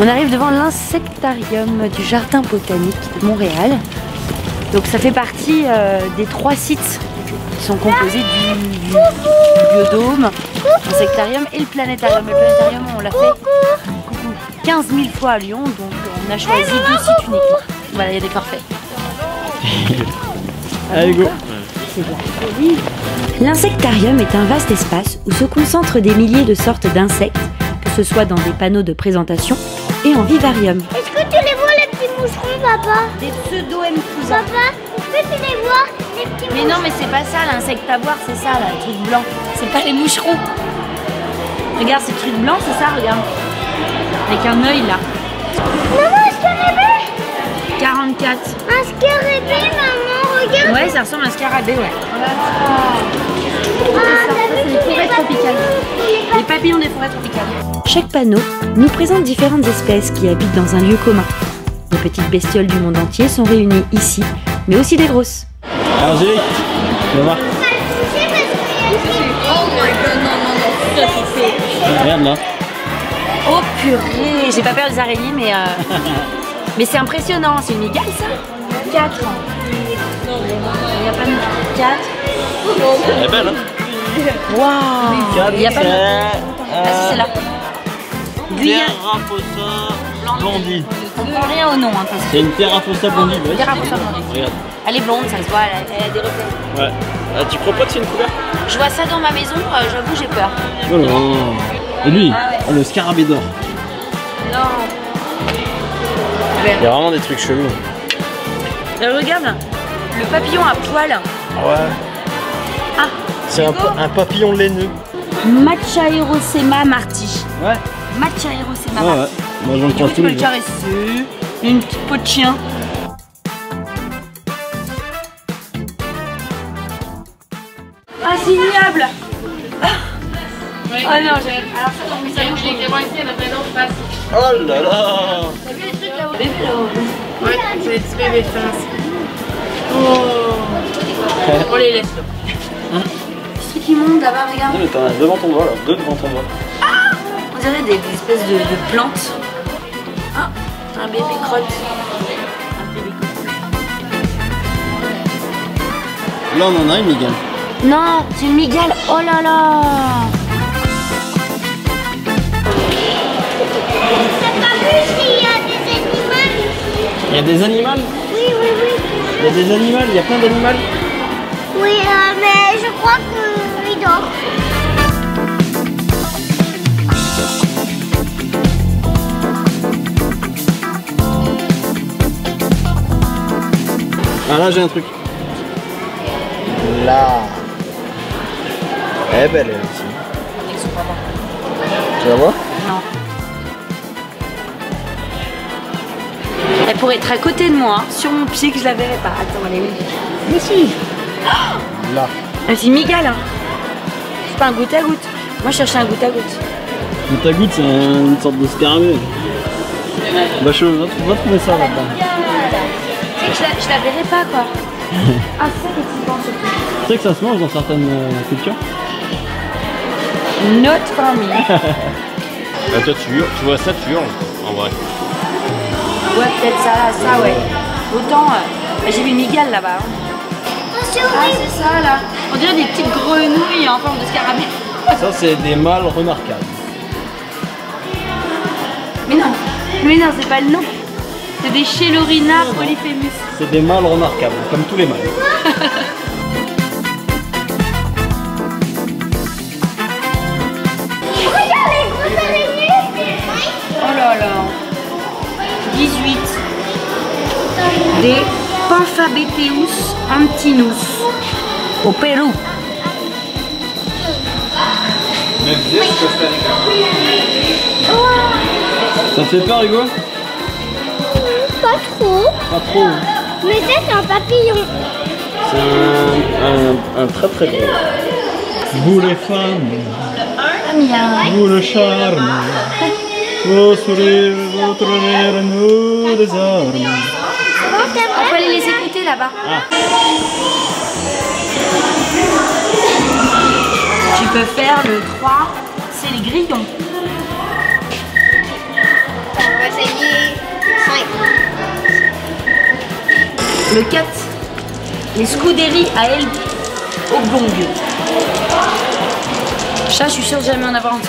On arrive devant l'insectarium du jardin botanique de Montréal. Donc ça fait partie des 3 sites qui sont composés du biodôme, l'insectarium et le planétarium. Le planétarium, on l'a fait 15 000 fois à Lyon, donc on a choisi 2 sites uniques. Voilà, il y a des parfaits. Allez, go. C'est bon. Oui. L'insectarium est un vaste espace où se concentrent des milliers de sortes d'insectes, que ce soit dans des panneaux de présentation et en vivarium. Est-ce que tu les vois les petits moucherons, papa? Des pseudo-mfousa. Papa, est-ce que tu les vois les petits moucherons? Mais non, mais c'est pas ça l'insecte à voir, c'est ça là, le truc blanc. C'est pas les moucherons. Regarde, c'est le truc blanc, c'est ça, regarde. Avec un œil là. Maman, un scarabée? 44. Un scarabée, maman, regarde. Ouais, ça ressemble à un scarabée, ouais. Ah, C'est les forêts tropicales. Les papillons des forêts tropicales. Chaque panneau nous présente différentes espèces qui habitent dans un lieu commun. Les petites bestioles du monde entier sont réunies ici, mais aussi des grosses. Angélique, viens voir. Regarde là. Oh purée, j'ai pas peur des araignées, mais mais c'est impressionnant. C'est une migale ça? 4. Il n'y a pas de 4. Elle est belle, hein? Waouh! Il n'y a pas de... Ah si, c'est là. Terrafossa blondie. On comprend rien au nom. Hein, c'est une Terrafossa blondie. Ouais, Terrafossa blondie. Regarde. Elle est blonde, ça se voit, elle a des reflets. Ouais. Ah, tu crois pas que c'est une couleur? Je vois ça dans ma maison, j'avoue j'ai peur. Oh non. Et lui, oh, le scarabée d'or. Non. Il y a vraiment des trucs chelous. Regarde, le papillon à poil. Ouais. Ah, c'est un papillon laineux. Machaerosema marti. Ouais. Machaerosema Ouais, marti. moi j'en crois Tu tous peux les le jours. caresser. Une petite peau de chien. Ah, c'est ignoble. Oh non, alors ça, Oh là là. t'as vu les trucs là-haut? Bébé là-haut. Ouais, c'est des petits bébés fins. Oh, on les laisse là. Ce truc qui monte là-bas, regarde. Non mais t'en as devant ton doigt là, 2 devant ton doigt. On dirait des espèces de plantes. Ah, un bébé crotte. Un bébé crotte. Là on en a une migale. Non, c'est une migale. Oh là là. T'as pas vu s'il y a des animaux? Il y a des animaux? Oui, oui, oui. Il y a des animaux, il y a plein d'animaux. Oui, mais je crois qu'il dort. Ah là j'ai un truc. Là. Elle est belle elle aussi. Tu la vois? Non. Elle pourrait être à côté de moi, sur mon pied, que je la verrais pas. Attends, elle est où? Mais si. Là. C'est une migale, hein. C'est pas un goutte à goutte. Moi, je cherchais un goutte à goutte. Goutte à goutte c'est une sorte de scarabée. Bah je va trouver ça là-bas. Tu sais que je la verrais pas, quoi. Ah, c'est ça que tu penses surtout. Tu sais que ça se mange dans certaines cultures? Not for me. Bah toi tu vois ça, tu hurles en vrai. Ouais, peut-être ça, ouais. Autant, j'ai vu une migale là-bas. Hein. Ah, c'est ça, là. On dirait des petites grenouilles en forme de scarabée. Ça c'est des mâles remarquables. Mais non, c'est pas le nom. C'est des Chelorina polyphemus. C'est des mâles remarquables, comme tous les mâles. Regarde les grosses araignées. Oh là là. 18. Des Pamphabeteus antinus. Au Pérou. Ça te fait peur Hugo? Pas trop. Pas trop. Mais ça, c'est un papillon. C'est un très très gros. Vous les femmes, vous le charme, vos sourires, votre rire nous désarme. On peut aller les écouter là-bas. Ah. Tu peux faire le 3, c'est les grillons. va payer 5. Le 4, les Scuderie à El Oblong. Ça, je suis sûre de jamais en avoir un.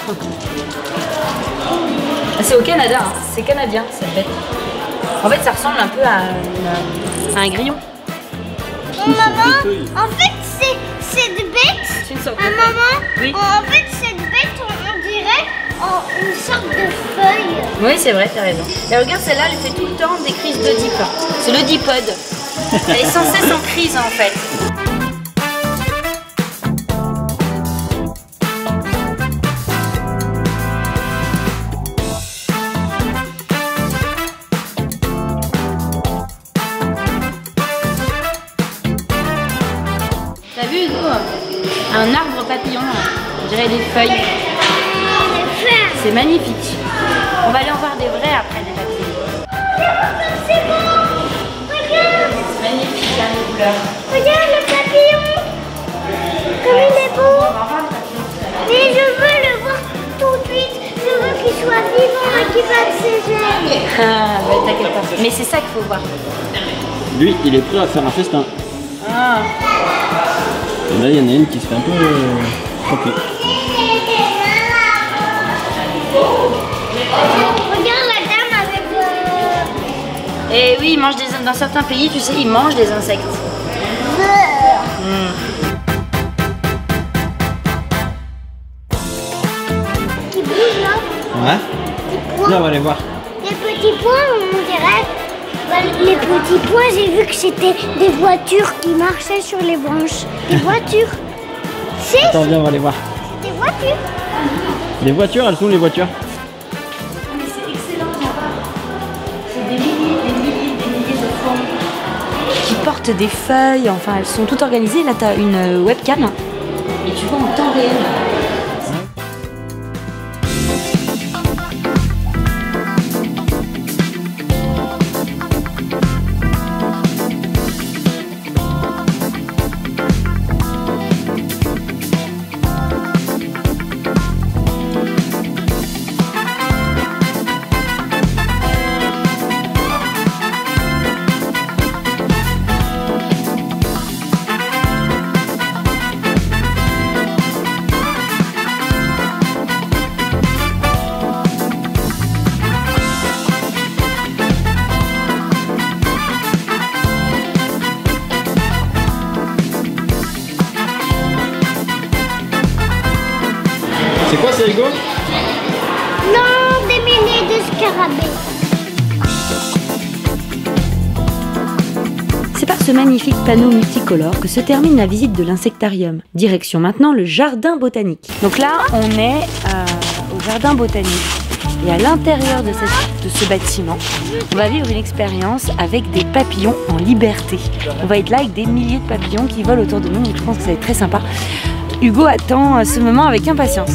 C'est au Canada, hein. C'est canadien cette bête. En fait, ça ressemble un peu à un grillon. Maman, en fait, cette bête, C'est une sorte de maman, Oui. en fait, cette bête, on dirait une sorte de feuille. Oui, c'est vrai, t'as raison. Et regarde, celle-là, elle fait tout le temps des crises d'Oedipe. C'est l'Oedipode. Elle est sans cesse en crise, en fait. T'as vu, Hugo? Un arbre papillon, on dirait des feuilles. C'est magnifique. On va aller en voir des vrais après, des papillons. C'est beau. Regarde, C'est magnifique, hein, les couleurs. regarde le papillon. Comme il est beau. Mais je veux le voir tout de suite. Je veux qu'il soit vivant et qu'il batte ses ailes. Ah, bah, t'inquiète pas. Mais c'est ça qu'il faut voir. Lui, il est prêt à faire un festin. Ah. Et là, il y en a une qui se fait un peu choquer. Regarde la dame avec Et oui, ils mangent dans certains pays, tu sais, ils mangent des insectes. qui bouge là. Ouais. Viens, on va aller voir. Les petits points, on dirait. Les petits points, j'ai vu que c'était des voitures qui marchaient sur les branches. Des voitures. C'est Attends, viens, on va aller voir. des voitures. Les voitures, elles sont où les voitures? Mais c'est excellent, c'est des milliers de formes qui portent des feuilles, enfin elles sont toutes organisées. Là, tu as une webcam et tu vois en temps réel. C'est quoi, c'est Hugo? Non, des milliers de scarabées. C'est par ce magnifique panneau multicolore que se termine la visite de l'insectarium. Direction maintenant le jardin botanique. Donc là, on est au jardin botanique. Et à l'intérieur de ce bâtiment, on va vivre une expérience avec des papillons en liberté. On va être là avec des milliers de papillons qui volent autour de nous, donc je pense que ça va être très sympa. Hugo attend ce moment avec impatience.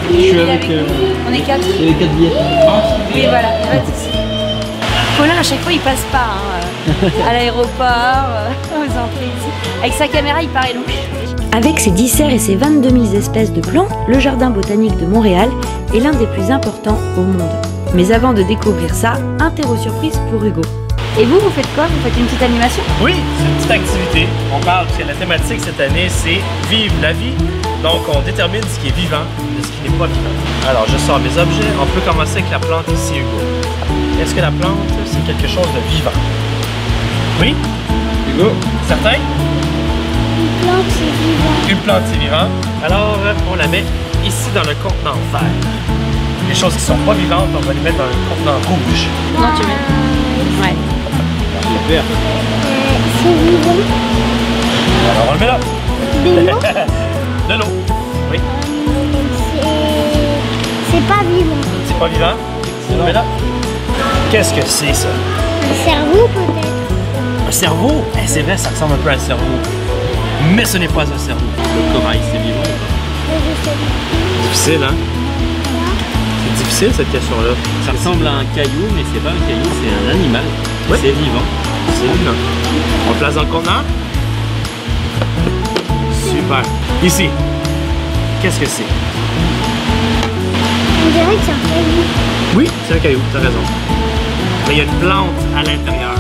Je suis avec... On est 4. Il y a les 4 billets. Oui, voilà, pas de souci. Colin, à chaque fois, il passe pas à l'aéroport, aux entrées ici. Avec sa caméra, il paraît louche. Avec ses 10 serres et ses 22 000 espèces de plantes, le jardin botanique de Montréal est l'un des plus importants au monde. Mais avant de découvrir ça, interro surprise pour Hugo. Et vous faites quoi? Vous faites une petite animation? Oui, c'est une petite activité. On parle que la thématique cette année, c'est vivre la vie. Donc, on détermine ce qui est vivant de ce qui n'est pas vivant. Alors, je sors mes objets. On peut commencer avec la plante ici, Hugo. Est-ce que la plante, c'est quelque chose de vivant? Oui? Hugo? Certain? Une plante, c'est vivant. Une plante, c'est vivant. Alors, on la met ici dans le contenant vert. Les choses qui ne sont pas vivantes, on va les mettre dans le contenant rouge. Non, tu mets. Ouais. Super. C'est vivant. Alors, on le met là. De l'eau, De l'eau. Oui. c'est pas vivant. C'est pas vivant. On le met là. Qu'est-ce que c'est, ça? Un cerveau, peut-être. Un cerveau? Eh, c'est vrai, ça ressemble un peu à un cerveau. Mais ce n'est pas un cerveau. Le corail, c'est vivant. Mais je sais pas. Difficile, hein? C'est difficile, cette question-là. Ça ressemble à un caillou, mais c'est pas un caillou, c'est un animal. Oui. C'est vivant. C'est vivant. On le place dans le contenant. Super. Ici, qu'est-ce que c'est? On dirait que c'est un caillou. Oui, c'est un caillou, t'as raison. Mais il y a une plante à l'intérieur.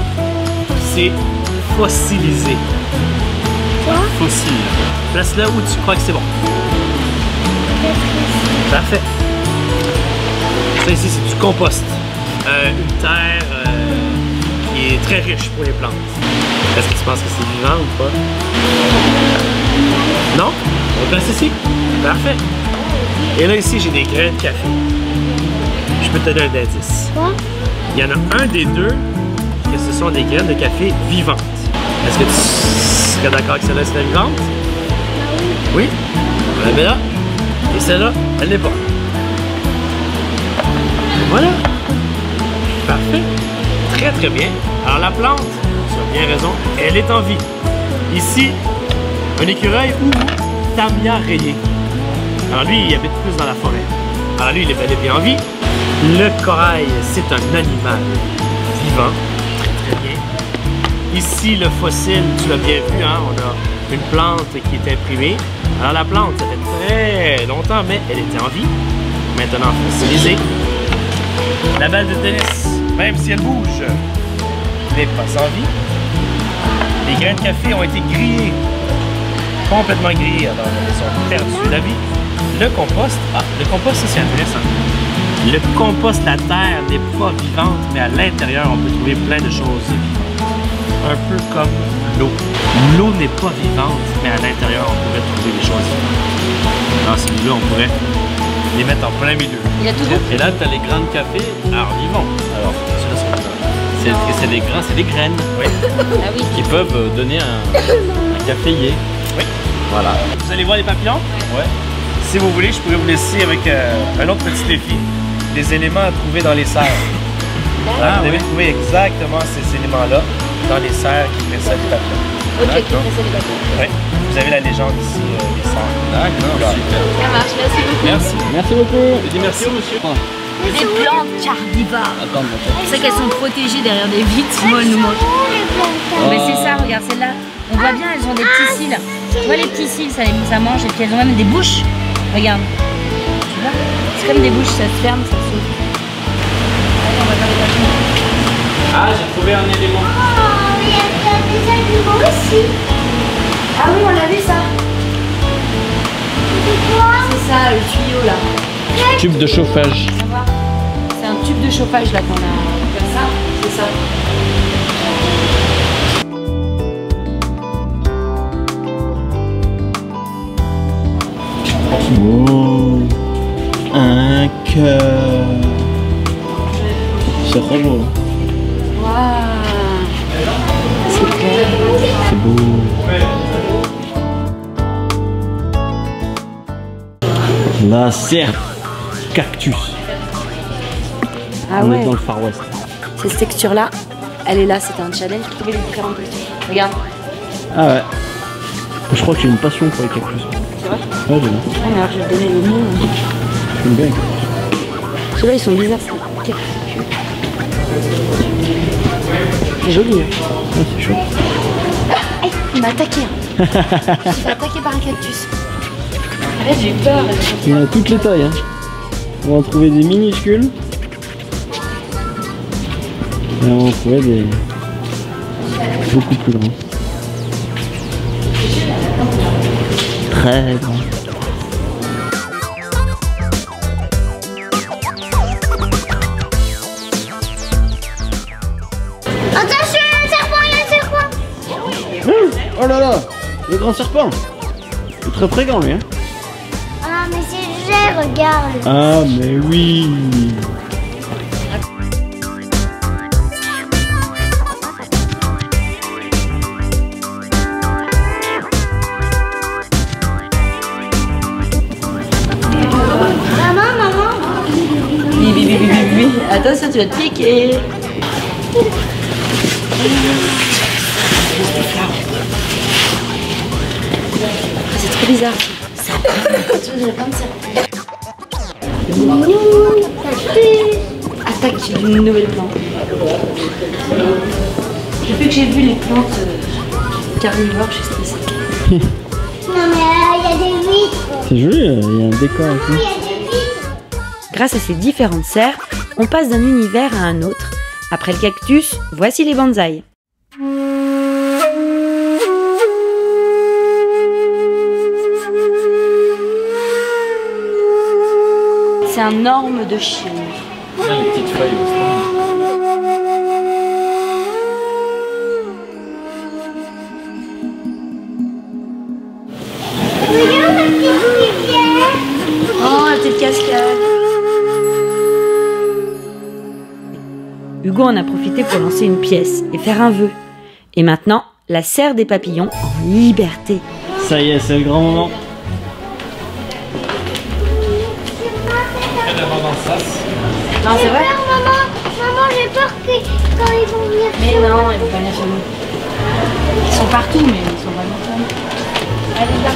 C'est fossilisé. Quoi? Fossile. Place-le où tu crois que c'est bon. Parfait. Ça ici, c'est du compost. Une terre qui est très riche pour les plantes. Est-ce que tu penses que c'est vivant ou pas? Non? On le place ici. Parfait. Et là, ici, j'ai des grains de café. Je peux te donner un indice. Quoi? Il y en a un des deux que ce sont des graines de café vivantes. Est-ce que tu serais d'accord que celle-là, c'est vivante? Oui. On la met là. Et celle-là, elle n'est pas. Et voilà. Parfait. Très, très bien. Alors, la plante, tu as bien raison, elle est en vie. Ici, un écureuil ou tamia rayé. Alors, lui, il habite plus dans la forêt. Alors, lui, il est bel et bien en vie. Le corail, c'est un animal vivant. Très, très bien. Ici, le fossile, tu l'as bien vu, hein? On a une plante qui est imprimée. Alors, la plante, ça fait très longtemps, mais elle était en vie. Maintenant fossilisée. La balle de tennis, même si elle bouge, n'est pas sans vie. Les grains de café ont été grillés, complètement grillés, alors ils ont perdu la vie. Le compost, le compost, ça c'est intéressant. Le compost, la terre n'est pas vivante, mais à l'intérieur, on peut trouver plein de choses vivantes. Un peu comme l'eau. L'eau n'est pas vivante, mais à l'intérieur, on pourrait trouver des choses vivantes. Dans celui-là, on pourrait les mettre en plein milieu. Il y a tout. Et là, tu as les grains de café vivants. Alors, ceux-là sont vivants. C'est des grains, c'est des graines Oui. Ah oui. qui peuvent donner un caféier. Oui. Voilà. Vous allez voir les papillons? Ouais. Si vous voulez, je pourrais vous laisser avec un autre petit défi. Des éléments à trouver dans les serres. Alors, vous devez trouver exactement ces éléments-là dans les serres qui précèdent les papillons. Ok, qui précède les papillons. Oui. Vous avez la légende ici, les serres. D'accord, Voilà. super. Ça marche, merci beaucoup. Merci. Merci beaucoup. Je dis merci au monsieur. Des plantes carnivores. Attends, Tu sais qu'elles sont protégées derrière des vitres, sinon elles nous mangent. Mais c'est ça, regarde celle-là. On voit bien, elles ont des petits cils. Tu vois les petits cils, ça mange. Et puis elles ont même des bouches. Regarde. Tu vois? C'est comme des bouches, ça se ferme, ça s'ouvre. Allez, on va faire les papillons. Ah, j'ai trouvé un élément. Oh, il y a des animaux aussi. Ah oui, on l'a vu ça. C'est quoi? C'est ça, le tuyau là. Tube de chauffage. On va voir. C'est un tube de chauffage là qu'on a. Comme ça, c'est ça. Oh, un cœur. C'est trop beau. Waouh. C'est clair. C'est beau. La serre cactus. Ah On est ouais. dans le Far West. Cette texture là, elle est là, c'était un challenge. Trouver les différentes textures. Regarde. Ah ouais. Je crois que j'ai une passion pour les cactus. C'est vrai? Ouais, j'aime bien. Ah, mais alors je vais te donner le nom. J'aime bien. Ceux-là ils sont bizarres. C'est joli. Hein. Ouais, c'est chaud. Hey, il m'a attaqué. Hein. Je me suis fait attaquer par un cactus. En fait, j'ai eu peur. Il y en a toutes les tailles. Hein. On va en trouver des minuscules. Et on va en trouver des beaucoup plus grands. Très grands. Attention, il y a un serpent, il y a un serpent. Oh là là, le grand serpent. C'est très très grand lui. Hein. Ah, mais c'est cher, regarde. Ah mais oui. Maman. Oui. Attention, tu vas te piquer. C'est trop bizarre. Ça tu vois, plein de serpents. Attaque d'une nouvelle plante. Depuis que j'ai vu les plantes carnivores, je suis stressée. Non mais il y a des huîtres. C'est joli, il y a un décor et Oui, tout. il y a des huîtres. Grâce à ces différentes serres, on passe d'un univers à un autre. Après le cactus, voici les bonsaïs. C'est un orme de Chine. Les petites feuilles aussi. Regarde la petite rivière. Oh, la petite cascade. Hugo en a profité pour lancer une pièce et faire un vœu. Et maintenant, la serre des papillons en liberté. Ça y est, c'est le grand moment. Non, c'est J'ai vrai. peur, maman. Maman, j'ai peur que quand ils vont venir. Mais non, ils vont pas venir sur nous. Ils sont partout, mais ils sont vraiment pas nous. Allez, là.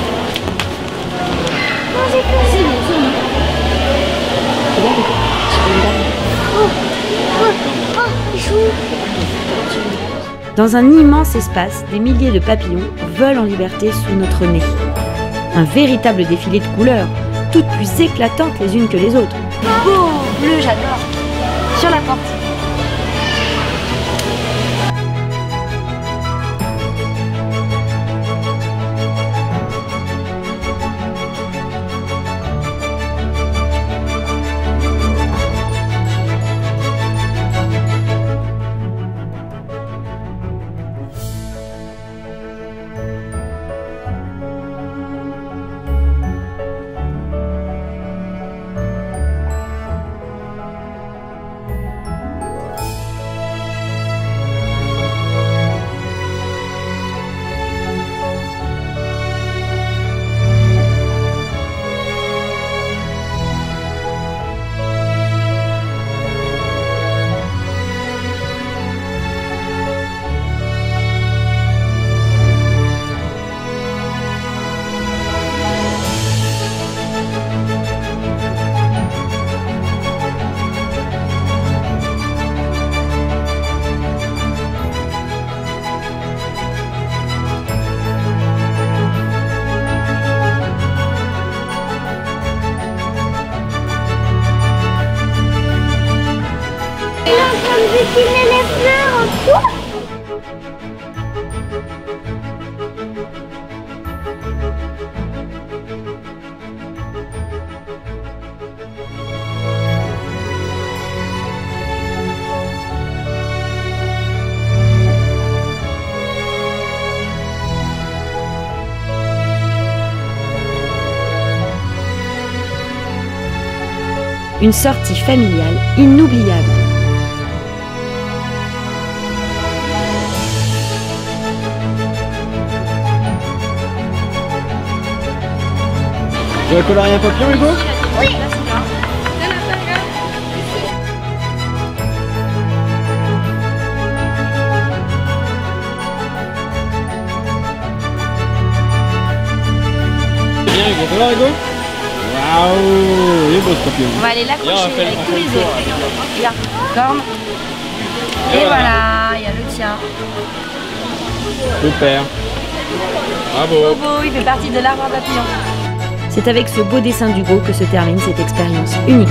Non, j'ai peur. C'est bon, c'est bon. Oh, ils sont où? Dans un immense espace, des milliers de papillons volent en liberté sous notre nez. Un véritable défilé de couleurs, toutes plus éclatantes les unes que les autres. Beau, bleu, j'adore. Sur la porte. Il est en train de dessiner les fleurs en dessous. Une sortie familiale inoubliable. Tu vas colorier un papillon, Hugo? Oui. Bien, Hugo. Colore, Hugo? Waouh! Il est beau ce papillon. On va aller l'accrocher Viens, on fait- avec on tous fait les le tour, autres. Regarde, corne. Et voilà, il y a le tien. Super. Bravo. Bobo, il fait partie de l'arbre à papillons. C'est avec ce beau dessin d'Hugo que se termine cette expérience unique.